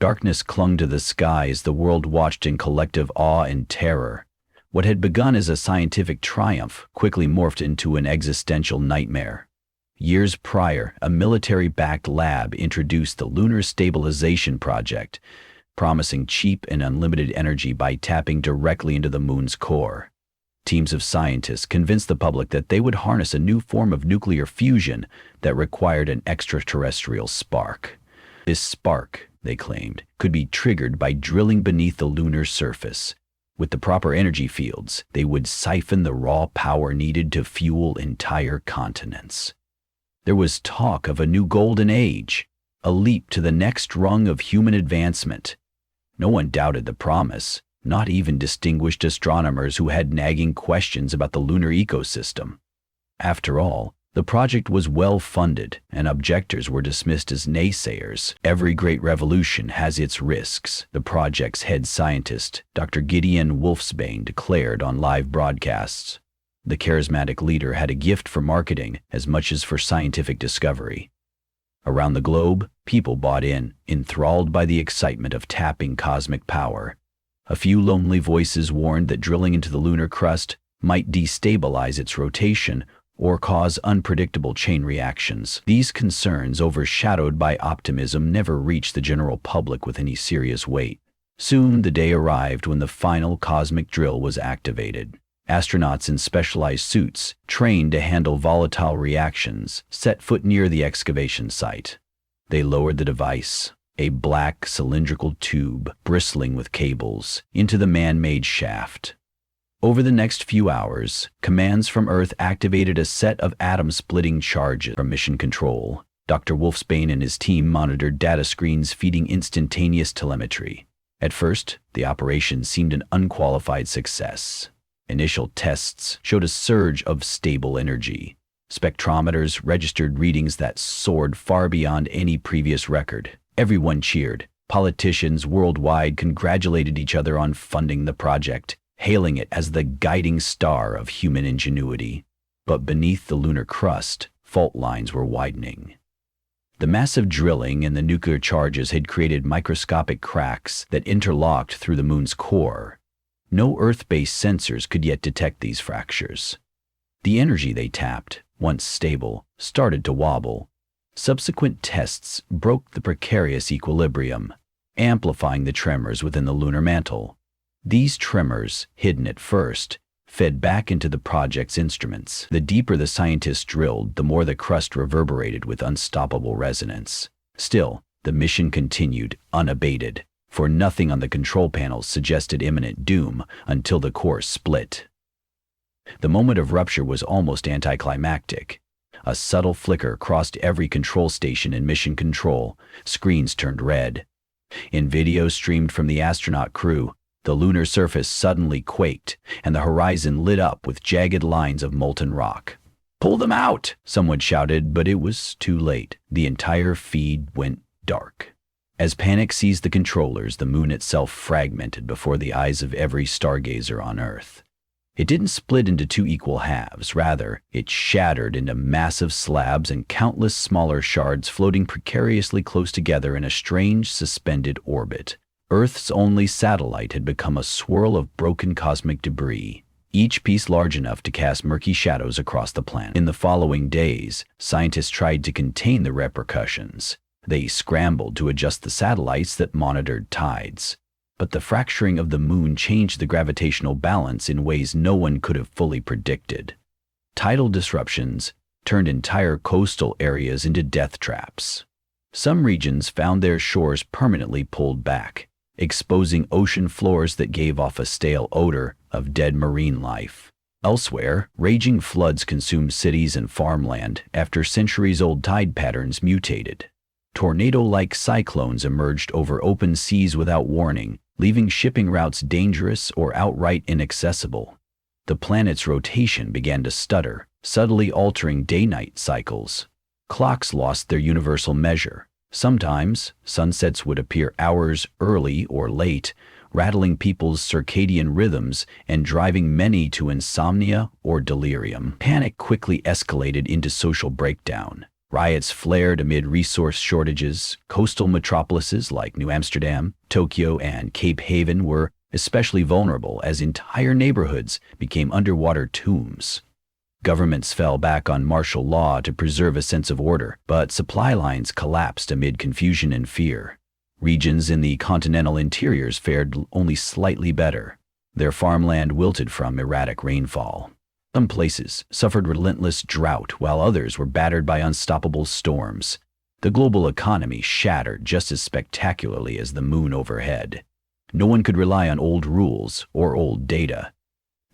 Darkness clung to the sky as the world watched in collective awe and terror. What had begun as a scientific triumph quickly morphed into an existential nightmare. Years prior, a military-backed lab introduced the Lunar Stabilization Project, promising cheap and unlimited energy by tapping directly into the moon's core. Teams of scientists convinced the public that they would harness a new form of nuclear fusion that required an extraterrestrial spark. This spark, they claimed, could be triggered by drilling beneath the lunar surface. With the proper energy fields, they would siphon the raw power needed to fuel entire continents. There was talk of a new golden age, a leap to the next rung of human advancement. No one doubted the promise, not even distinguished astronomers who had nagging questions about the lunar ecosystem. After all, the project was well funded, and objectors were dismissed as naysayers. Every great revolution has its risks, the project's head scientist, Dr. Gideon Wolfsbane, declared on live broadcasts. The charismatic leader had a gift for marketing as much as for scientific discovery. Around the globe, people bought in, enthralled by the excitement of tapping cosmic power. A few lonely voices warned that drilling into the lunar crust might destabilize its rotation or cause unpredictable chain reactions. These concerns, overshadowed by optimism, never reached the general public with any serious weight. Soon the day arrived when the final cosmic drill was activated. Astronauts in specialized suits, trained to handle volatile reactions, set foot near the excavation site. They lowered the device, a black cylindrical tube bristling with cables, into the man-made shaft. Over the next few hours, commands from Earth activated a set of atom-splitting charges from Mission Control. Dr. Wolfsbane and his team monitored data screens feeding instantaneous telemetry. At first, the operation seemed an unqualified success. Initial tests showed a surge of stable energy. Spectrometers registered readings that soared far beyond any previous record. Everyone cheered. Politicians worldwide congratulated each other on funding the project, hailing it as the guiding star of human ingenuity. But beneath the lunar crust, fault lines were widening. The massive drilling and the nuclear charges had created microscopic cracks that interlocked through the moon's core. No Earth-based sensors could yet detect these fractures. The energy they tapped, once stable, started to wobble. Subsequent tests broke the precarious equilibrium, amplifying the tremors within the lunar mantle. These tremors, hidden at first, fed back into the project's instruments. The deeper the scientists drilled, the more the crust reverberated with unstoppable resonance. Still, the mission continued, unabated, for nothing on the control panels suggested imminent doom until the core split. The moment of rupture was almost anticlimactic. A subtle flicker crossed every control station in Mission Control. Screens turned red. In video streamed from the astronaut crew, the lunar surface suddenly quaked, and the horizon lit up with jagged lines of molten rock. "Pull them out!" someone shouted, but it was too late. The entire feed went dark. As panic seized the controllers, the moon itself fragmented before the eyes of every stargazer on Earth. It didn't split into two equal halves, rather, it shattered into massive slabs and countless smaller shards floating precariously close together in a strange, suspended orbit. Earth's only satellite had become a swirl of broken cosmic debris, each piece large enough to cast murky shadows across the planet. In the following days, scientists tried to contain the repercussions. They scrambled to adjust the satellites that monitored tides. But the fracturing of the moon changed the gravitational balance in ways no one could have fully predicted. Tidal disruptions turned entire coastal areas into death traps. Some regions found their shores permanently pulled back, exposing ocean floors that gave off a stale odor of dead marine life. Elsewhere, raging floods consumed cities and farmland after centuries-old tide patterns mutated. Tornado-like cyclones emerged over open seas without warning, leaving shipping routes dangerous or outright inaccessible. The planet's rotation began to stutter, subtly altering day-night cycles. Clocks lost their universal measure. Sometimes, sunsets would appear hours early or late, rattling people's circadian rhythms and driving many to insomnia or delirium. Panic quickly escalated into social breakdown. Riots flared amid resource shortages. Coastal metropolises like New Amsterdam, Tokyo, and Cape Haven were especially vulnerable as entire neighborhoods became underwater tombs. Governments fell back on martial law to preserve a sense of order, but supply lines collapsed amid confusion and fear. Regions in the continental interiors fared only slightly better. Their farmland wilted from erratic rainfall. Some places suffered relentless drought, while others were battered by unstoppable storms. The global economy shattered just as spectacularly as the moon overhead. No one could rely on old rules or old data.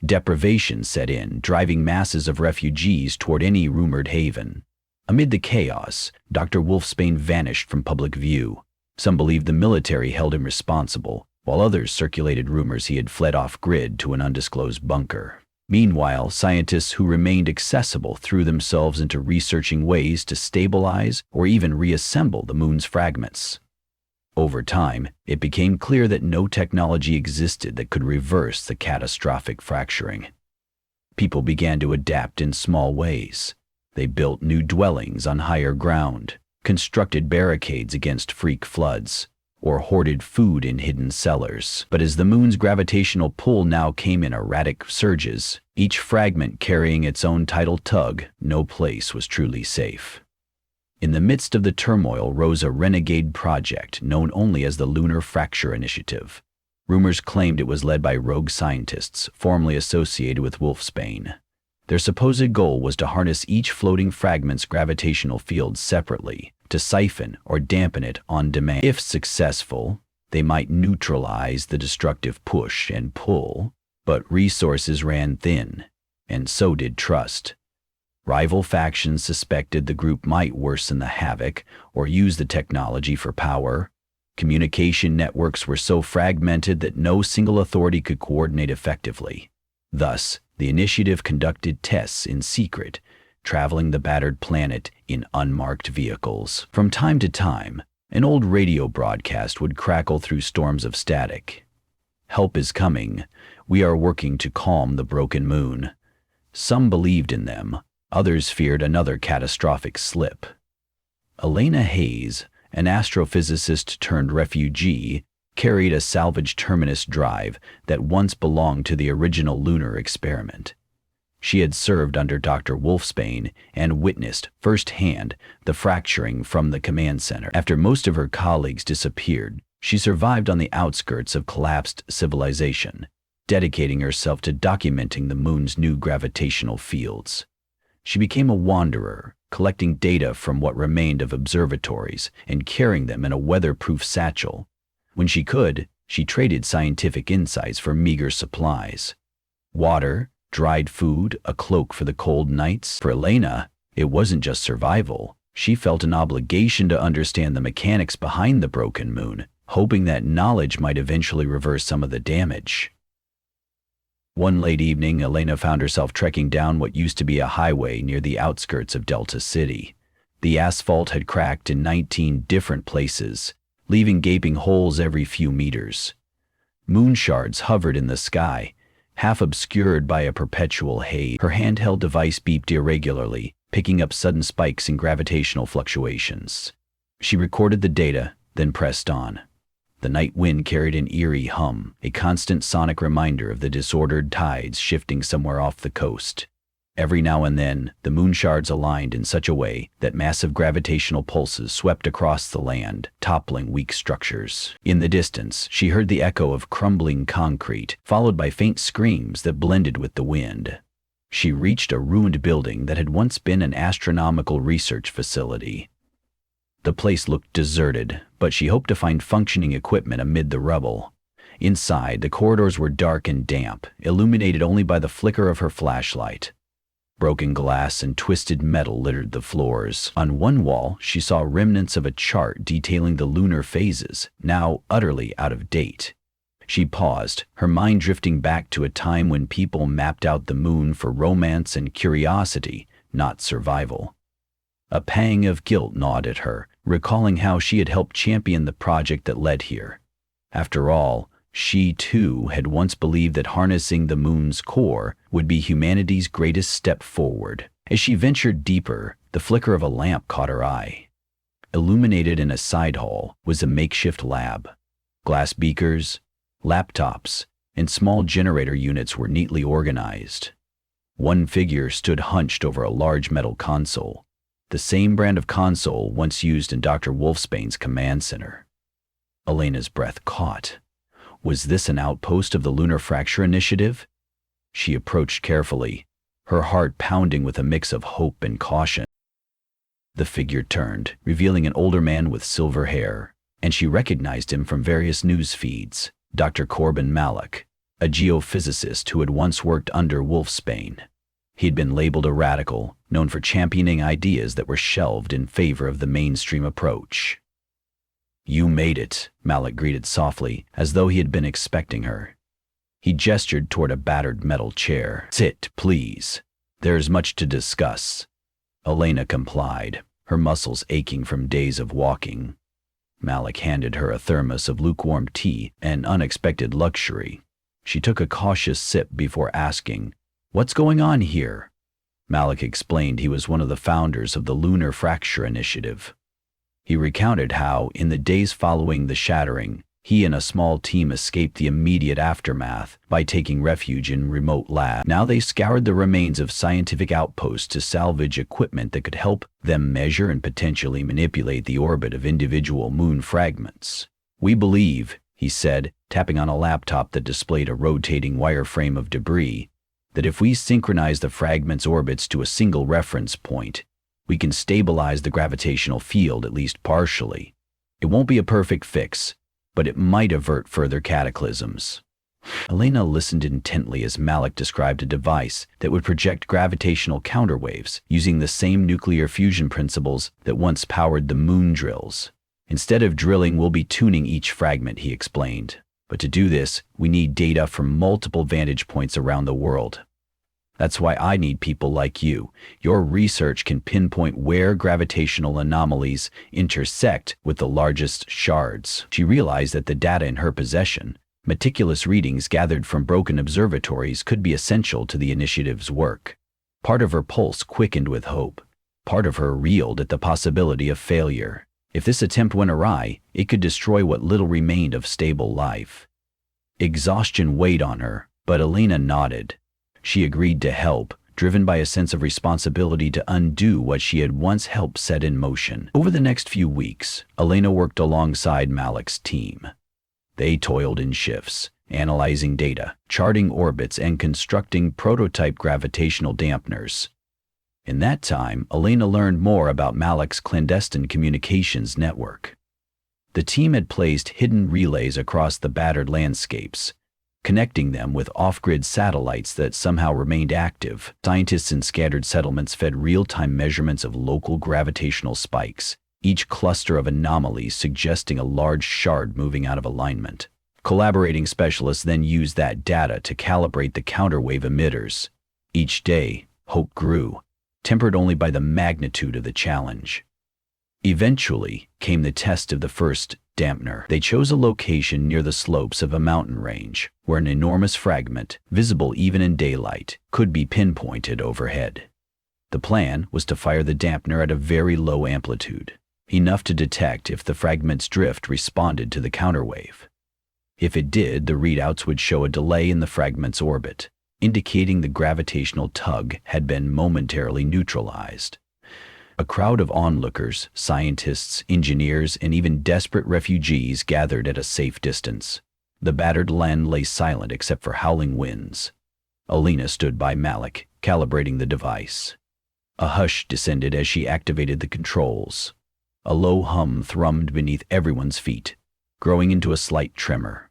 Deprivation set in, driving masses of refugees toward any rumored haven. Amid the chaos, Dr. Wolfsbane vanished from public view. Some believed the military held him responsible, while others circulated rumors he had fled off-grid to an undisclosed bunker. Meanwhile, scientists who remained accessible threw themselves into researching ways to stabilize or even reassemble the moon's fragments. Over time, it became clear that no technology existed that could reverse the catastrophic fracturing. People began to adapt in small ways. They built new dwellings on higher ground, constructed barricades against freak floods, or hoarded food in hidden cellars. But as the moon's gravitational pull now came in erratic surges, each fragment carrying its own tidal tug, no place was truly safe. In the midst of the turmoil rose a renegade project known only as the Lunar Fracture Initiative. Rumors claimed it was led by rogue scientists formerly associated with Wolfsbane. Their supposed goal was to harness each floating fragment's gravitational field separately, to siphon or dampen it on demand. If successful, they might neutralize the destructive push and pull, but resources ran thin, and so did trust. Rival factions suspected the group might worsen the havoc or use the technology for power. Communication networks were so fragmented that no single authority could coordinate effectively. Thus, the initiative conducted tests in secret, traveling the battered planet in unmarked vehicles. From time to time, an old radio broadcast would crackle through storms of static. "Help is coming. We are working to calm the broken moon." Some believed in them. Others feared another catastrophic slip. Elena Hayes, an astrophysicist turned refugee, carried a salvaged Terminus drive that once belonged to the original lunar experiment. She had served under Dr. Wolfsbane and witnessed firsthand the fracturing from the command center. After most of her colleagues disappeared, she survived on the outskirts of collapsed civilization, dedicating herself to documenting the moon's new gravitational fields. She became a wanderer, collecting data from what remained of observatories and carrying them in a weatherproof satchel. When she could, she traded scientific insights for meager supplies. Water, dried food, a cloak for the cold nights. For Elena, it wasn't just survival. She felt an obligation to understand the mechanics behind the broken moon, hoping that knowledge might eventually reverse some of the damage. One late evening, Elena found herself trekking down what used to be a highway near the outskirts of Delta City. The asphalt had cracked in 19 different places, leaving gaping holes every few meters. Moon shards hovered in the sky, half obscured by a perpetual haze. Her handheld device beeped irregularly, picking up sudden spikes in gravitational fluctuations. She recorded the data, then pressed on. The night wind carried an eerie hum, a constant sonic reminder of the disordered tides shifting somewhere off the coast. Every now and then, the moon shards aligned in such a way that massive gravitational pulses swept across the land, toppling weak structures. In the distance, she heard the echo of crumbling concrete, followed by faint screams that blended with the wind. She reached a ruined building that had once been an astronomical research facility. The place looked deserted, but she hoped to find functioning equipment amid the rubble. Inside, the corridors were dark and damp, illuminated only by the flicker of her flashlight. Broken glass and twisted metal littered the floors. On one wall, she saw remnants of a chart detailing the lunar phases, now utterly out of date. She paused, her mind drifting back to a time when people mapped out the moon for romance and curiosity, not survival. A pang of guilt gnawed at her, recalling how she had helped champion the project that led here. After all, she too had once believed that harnessing the moon's core would be humanity's greatest step forward. As she ventured deeper, The flicker of a lamp caught her eye. Illuminated in a side hall was a makeshift lab. Glass beakers, laptops, and small generator units were neatly organized. One figure stood hunched over a large metal console, the same brand of console once used in Dr. Wolfsbane's command center. Elena's breath caught. Was this an outpost of the Lunar Fracture Initiative? She approached carefully, her heart pounding with a mix of hope and caution. The figure turned, revealing an older man with silver hair, and she recognized him from various news feeds. Dr. Corbin Malik, a geophysicist who had once worked under Wolfsbane. He'd been labeled a radical, known for championing ideas that were shelved in favor of the mainstream approach. "You made it," Malik greeted softly, as though he had been expecting her. He gestured toward a battered metal chair. "Sit, please. There's much to discuss." Elena complied, her muscles aching from days of walking. Malik handed her a thermos of lukewarm tea, an unexpected luxury. She took a cautious sip before asking, "What's going on here?" Malik explained he was one of the founders of the Lunar Fracture Initiative. He recounted how, in the days following the shattering, he and a small team escaped the immediate aftermath by taking refuge in remote labs. Now they scoured the remains of scientific outposts to salvage equipment that could help them measure and potentially manipulate the orbit of individual moon fragments. "We believe," he said, tapping on a laptop that displayed a rotating wireframe of debris, "that if we synchronize the fragments' orbits to a single reference point, we can stabilize the gravitational field at least partially. It won't be a perfect fix, but it might avert further cataclysms." Elena listened intently as Malik described a device that would project gravitational counterwaves using the same nuclear fusion principles that once powered the moon drills. "Instead of drilling, we'll be tuning each fragment," he explained. "But to do this, we need data from multiple vantage points around the world. That's why I need people like you. Your research can pinpoint where gravitational anomalies intersect with the largest shards." She realized that the data in her possession, meticulous readings gathered from broken observatories, could be essential to the initiative's work. Part of her pulse quickened with hope. Part of her reeled at the possibility of failure. If this attempt went awry, it could destroy what little remained of stable life. Exhaustion weighed on her, but Elena nodded. She agreed to help, driven by a sense of responsibility to undo what she had once helped set in motion. Over the next few weeks, Elena worked alongside Malik's team. They toiled in shifts, analyzing data, charting orbits, and constructing prototype gravitational dampeners. In that time, Elena learned more about Malik's clandestine communications network. The team had placed hidden relays across the battered landscapes, connecting them with off-grid satellites that somehow remained active. Scientists in scattered settlements fed real-time measurements of local gravitational spikes, each cluster of anomalies suggesting a large shard moving out of alignment. Collaborating specialists then used that data to calibrate the counterwave emitters. Each day, hope grew, tempered only by the magnitude of the challenge. Eventually came the test of the first dampener. They chose a location near the slopes of a mountain range, where an enormous fragment, visible even in daylight, could be pinpointed overhead. The plan was to fire the dampener at a very low amplitude, enough to detect if the fragment's drift responded to the counterwave. If it did, the readouts would show a delay in the fragment's orbit, indicating the gravitational tug had been momentarily neutralized. A crowd of onlookers, scientists, engineers, and even desperate refugees gathered at a safe distance. The battered land lay silent except for howling winds. Elena stood by Malik, calibrating the device. A hush descended as she activated the controls. A low hum thrummed beneath everyone's feet, growing into a slight tremor.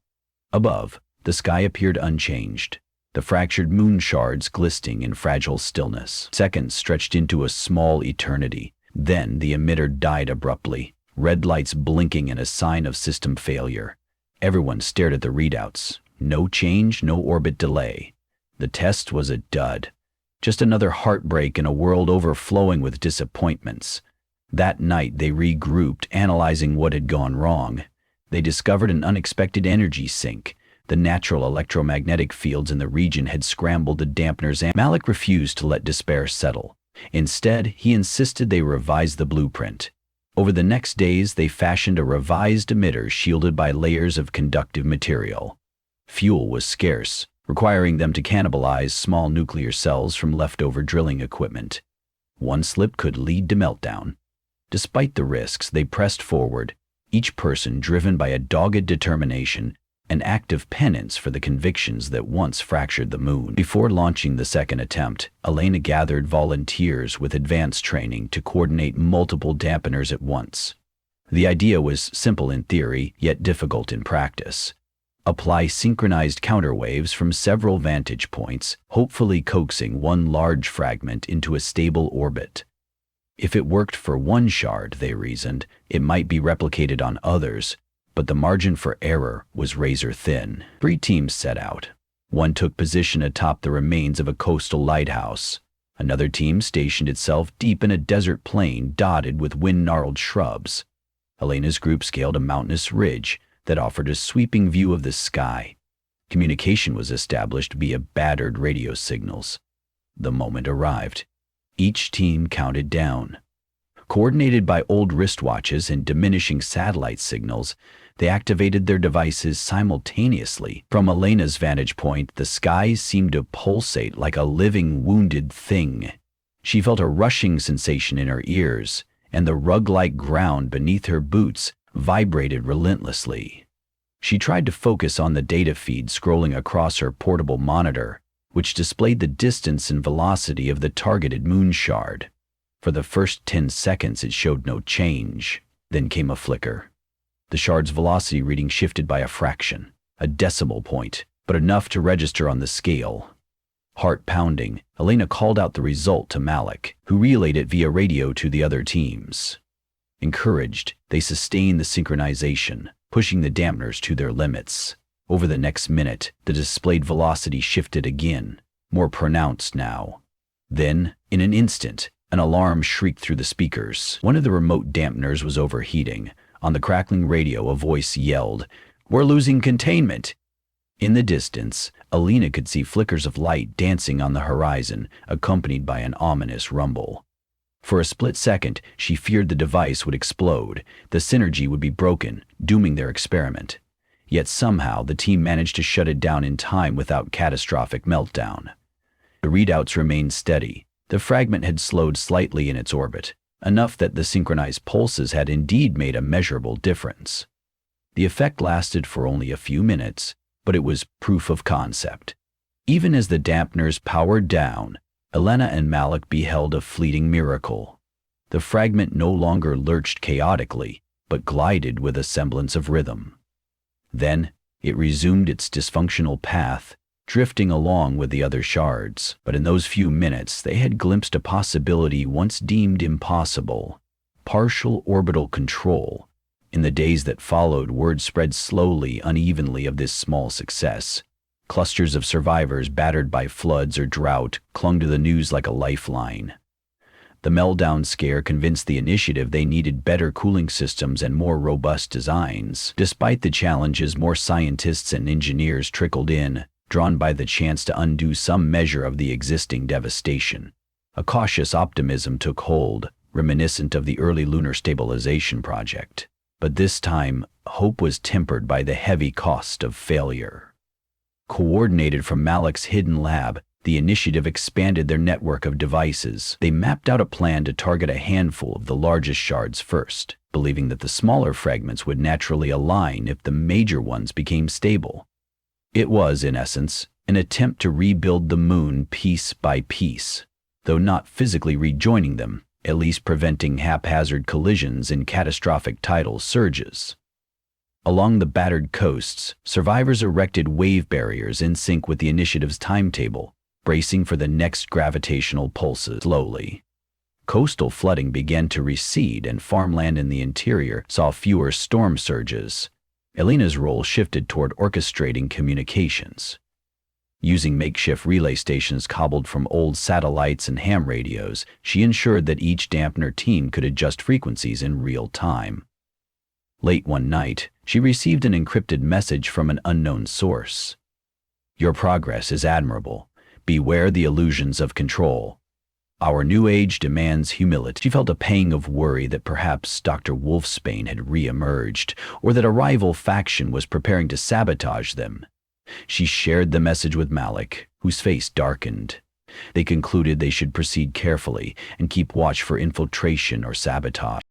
Above, the sky appeared unchanged, the fractured moon shards glistening in fragile stillness. Seconds stretched into a small eternity. Then the emitter died abruptly, red lights blinking in a sign of system failure. Everyone stared at the readouts. No change, no orbit delay. The test was a dud. Just another heartbreak in a world overflowing with disappointments. That night they regrouped, analyzing what had gone wrong. They discovered an unexpected energy sink. The natural electromagnetic fields in the region had scrambled the dampeners, and Malik refused to let despair settle. Instead, he insisted they revise the blueprint. Over the next days, they fashioned a revised emitter shielded by layers of conductive material. Fuel was scarce, requiring them to cannibalize small nuclear cells from leftover drilling equipment. One slip could lead to meltdown. Despite the risks, they pressed forward, each person driven by a dogged determination, an act of penance for the convictions that once fractured the moon. Before launching the second attempt, Elena gathered volunteers with advanced training to coordinate multiple dampeners at once. The idea was simple in theory, yet difficult in practice. Apply synchronized counterwaves from several vantage points, hopefully coaxing one large fragment into a stable orbit. If it worked for one shard, they reasoned, it might be replicated on others, but the margin for error was razor thin. 3 teams set out. One took position atop the remains of a coastal lighthouse. Another team stationed itself deep in a desert plain dotted with wind-gnarled shrubs. Elena's group scaled a mountainous ridge that offered a sweeping view of the sky. Communication was established via battered radio signals. The moment arrived. Each team counted down. Coordinated by old wristwatches and diminishing satellite signals, they activated their devices simultaneously. From Elena's vantage point, the skies seemed to pulsate like a living, wounded thing. She felt a rushing sensation in her ears, and the rug-like ground beneath her boots vibrated relentlessly. She tried to focus on the data feed scrolling across her portable monitor, which displayed the distance and velocity of the targeted moon shard. For the first 10 seconds, it showed no change. Then came a flicker. The shard's velocity reading shifted by a fraction, a decimal point, but enough to register on the scale. Heart pounding, Elena called out the result to Malik, who relayed it via radio to the other teams. Encouraged, they sustained the synchronization, pushing the dampeners to their limits. Over the next minute, the displayed velocity shifted again, more pronounced now. Then, in an instant, an alarm shrieked through the speakers. One of the remote dampeners was overheating. On the crackling radio, a voice yelled, "We're losing containment!" In the distance, Elena could see flickers of light dancing on the horizon, accompanied by an ominous rumble. For a split second, she feared the device would explode. The synergy would be broken, dooming their experiment. Yet somehow, the team managed to shut it down in time without catastrophic meltdown. The readouts remained steady. The fragment had slowed slightly in its orbit, enough that the synchronized pulses had indeed made a measurable difference. The effect lasted for only a few minutes, but it was proof of concept. Even as the dampeners powered down, Elena and Malik beheld a fleeting miracle. The fragment no longer lurched chaotically, but glided with a semblance of rhythm. Then, it resumed its dysfunctional path, drifting along with the other shards. But in those few minutes, they had glimpsed a possibility once deemed impossible: partial orbital control. In the days that followed, word spread slowly, unevenly of this small success. Clusters of survivors battered by floods or drought clung to the news like a lifeline. The meltdown scare convinced the initiative they needed better cooling systems and more robust designs. Despite the challenges, more scientists and engineers trickled in, drawn by the chance to undo some measure of the existing devastation. A cautious optimism took hold, reminiscent of the early lunar stabilization project. But this time, hope was tempered by the heavy cost of failure. Coordinated from Malik's hidden lab, the initiative expanded their network of devices. They mapped out a plan to target a handful of the largest shards first, believing that the smaller fragments would naturally align if the major ones became stable. It was, in essence, an attempt to rebuild the moon piece by piece, though not physically rejoining them, at least preventing haphazard collisions and catastrophic tidal surges. Along the battered coasts, survivors erected wave barriers in sync with the initiative's timetable, bracing for the next gravitational pulses. Slowly, coastal flooding began to recede and farmland in the interior saw fewer storm surges. Elena's role shifted toward orchestrating communications. Using makeshift relay stations cobbled from old satellites and ham radios, she ensured that each dampener team could adjust frequencies in real time. Late one night, she received an encrypted message from an unknown source. "Your progress is admirable. Beware the illusions of control." Our new age demands humility. She felt a pang of worry that perhaps Dr. Wolfsbane had re-emerged, or that a rival faction was preparing to sabotage them. She shared the message with Malik, whose face darkened. They concluded they should proceed carefully and keep watch for infiltration or sabotage.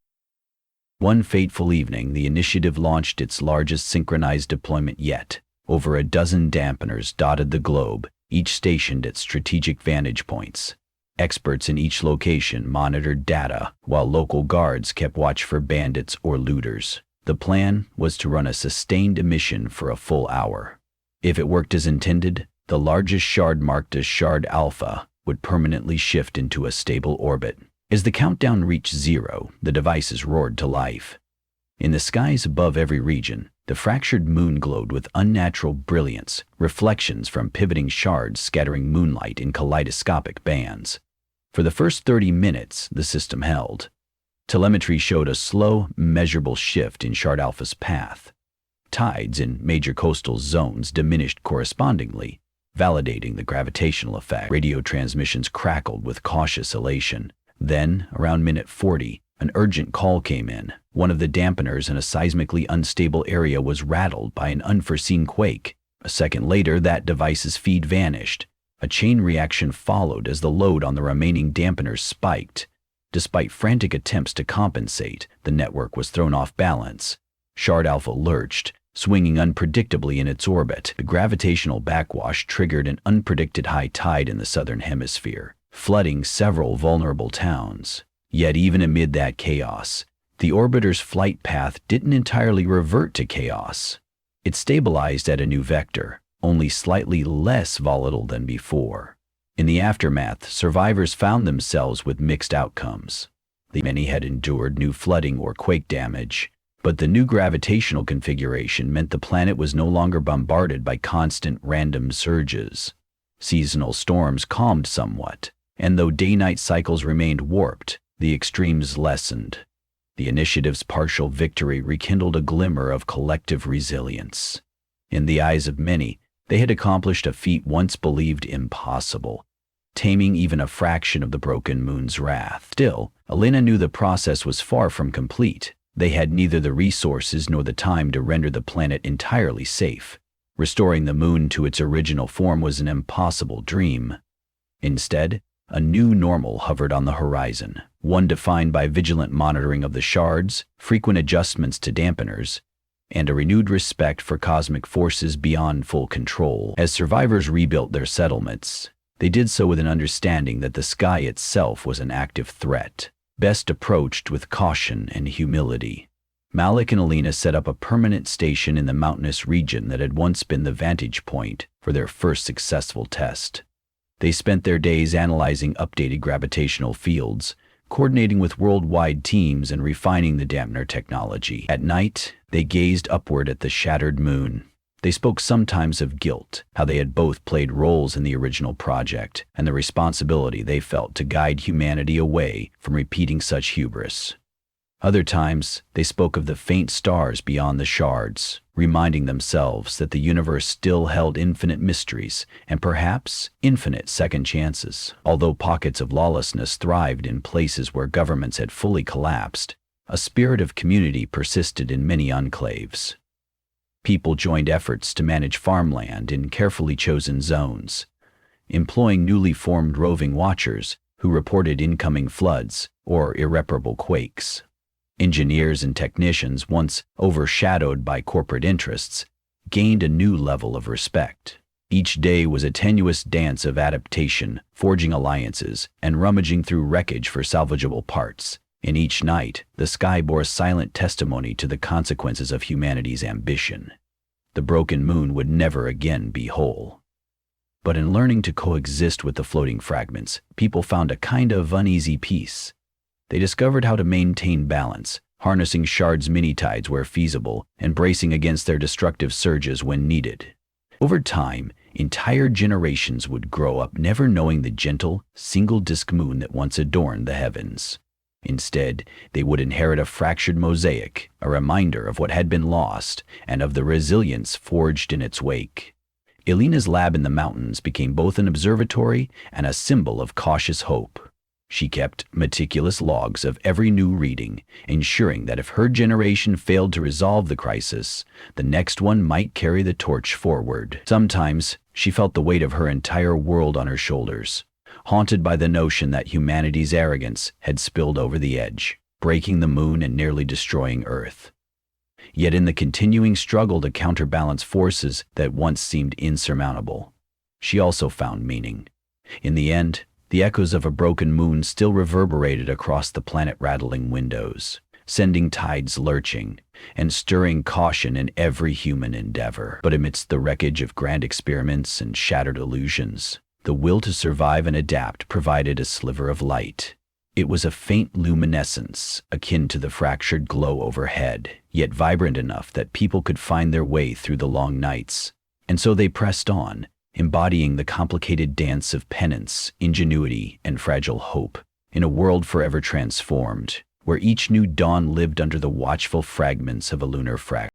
One fateful evening, the initiative launched its largest synchronized deployment yet. Over a dozen dampeners dotted the globe, each stationed at strategic vantage points. Experts in each location monitored data, while local guards kept watch for bandits or looters. The plan was to run a sustained mission for a full hour. If it worked as intended, the largest shard marked as Shard Alpha would permanently shift into a stable orbit. As the countdown reached 0, the devices roared to life. In the skies above every region, the fractured moon glowed with unnatural brilliance, reflections from pivoting shards scattering moonlight in kaleidoscopic bands. For the first 30 minutes, the system held. Telemetry showed a slow, measurable shift in Shard Alpha's path. Tides in major coastal zones diminished correspondingly, validating the gravitational effect. Radio transmissions crackled with cautious elation. Then, around minute 40, an urgent call came in. One of the dampeners in a seismically unstable area was rattled by an unforeseen quake. A second later, that device's feed vanished. A chain reaction followed as the load on the remaining dampeners spiked. Despite frantic attempts to compensate, the network was thrown off balance. Shard Alpha lurched, swinging unpredictably in its orbit. The gravitational backwash triggered an unpredicted high tide in the southern hemisphere, flooding several vulnerable towns. Yet even amid that chaos, the orbiter's flight path didn't entirely revert to chaos. It stabilized at a new vector, only slightly less volatile than before. In the aftermath, survivors found themselves with mixed outcomes. Many had endured new flooding or quake damage, but the new gravitational configuration meant the planet was no longer bombarded by constant random surges. Seasonal storms calmed somewhat, and though day-night cycles remained warped, the extremes lessened. The initiative's partial victory rekindled a glimmer of collective resilience. In the eyes of many, they had accomplished a feat once believed impossible, taming even a fraction of the broken moon's wrath. Still, Elena knew the process was far from complete. They had neither the resources nor the time to render the planet entirely safe. Restoring the moon to its original form was an impossible dream. Instead, a new normal hovered on the horizon, one defined by vigilant monitoring of the shards, frequent adjustments to dampeners, and a renewed respect for cosmic forces beyond full control. As survivors rebuilt their settlements, they did so with an understanding that the sky itself was an active threat, best approached with caution and humility. Malik and Alina set up a permanent station in the mountainous region that had once been the vantage point for their first successful test. They spent their days analyzing updated gravitational fields, coordinating with worldwide teams and refining the dampener technology. At night, they gazed upward at the shattered moon. They spoke sometimes of guilt, how they had both played roles in the original project, and the responsibility they felt to guide humanity away from repeating such hubris. Other times, they spoke of the faint stars beyond the shards, reminding themselves that the universe still held infinite mysteries and perhaps infinite second chances. Although pockets of lawlessness thrived in places where governments had fully collapsed, a spirit of community persisted in many enclaves. People joined efforts to manage farmland in carefully chosen zones, employing newly formed roving watchers who reported incoming floods or irreparable quakes. Engineers and technicians, once overshadowed by corporate interests, gained a new level of respect. Each day was a tenuous dance of adaptation, forging alliances, and rummaging through wreckage for salvageable parts. In each night, the sky bore silent testimony to the consequences of humanity's ambition. The broken moon would never again be whole. But in learning to coexist with the floating fragments, people found a kind of uneasy peace. They discovered how to maintain balance, harnessing shards mini-tides where feasible, and bracing against their destructive surges when needed. Over time, entire generations would grow up never knowing the gentle, single-disk moon that once adorned the heavens. Instead, they would inherit a fractured mosaic, a reminder of what had been lost and of the resilience forged in its wake. Elena's lab in the mountains became both an observatory and a symbol of cautious hope. She kept meticulous logs of every new reading, ensuring that if her generation failed to resolve the crisis, the next one might carry the torch forward. Sometimes, she felt the weight of her entire world on her shoulders, haunted by the notion that humanity's arrogance had spilled over the edge, breaking the moon and nearly destroying Earth. Yet in the continuing struggle to counterbalance forces that once seemed insurmountable, she also found meaning. In the end, the echoes of a broken moon still reverberated across the planet-rattling windows, sending tides lurching and stirring caution in every human endeavor. But amidst the wreckage of grand experiments and shattered illusions, the will to survive and adapt provided a sliver of light. It was a faint luminescence, akin to the fractured glow overhead, yet vibrant enough that people could find their way through the long nights. And so they pressed on, embodying the complicated dance of penance, ingenuity, and fragile hope, in a world forever transformed, where each new dawn lived under the watchful fragments of a lunar fracture.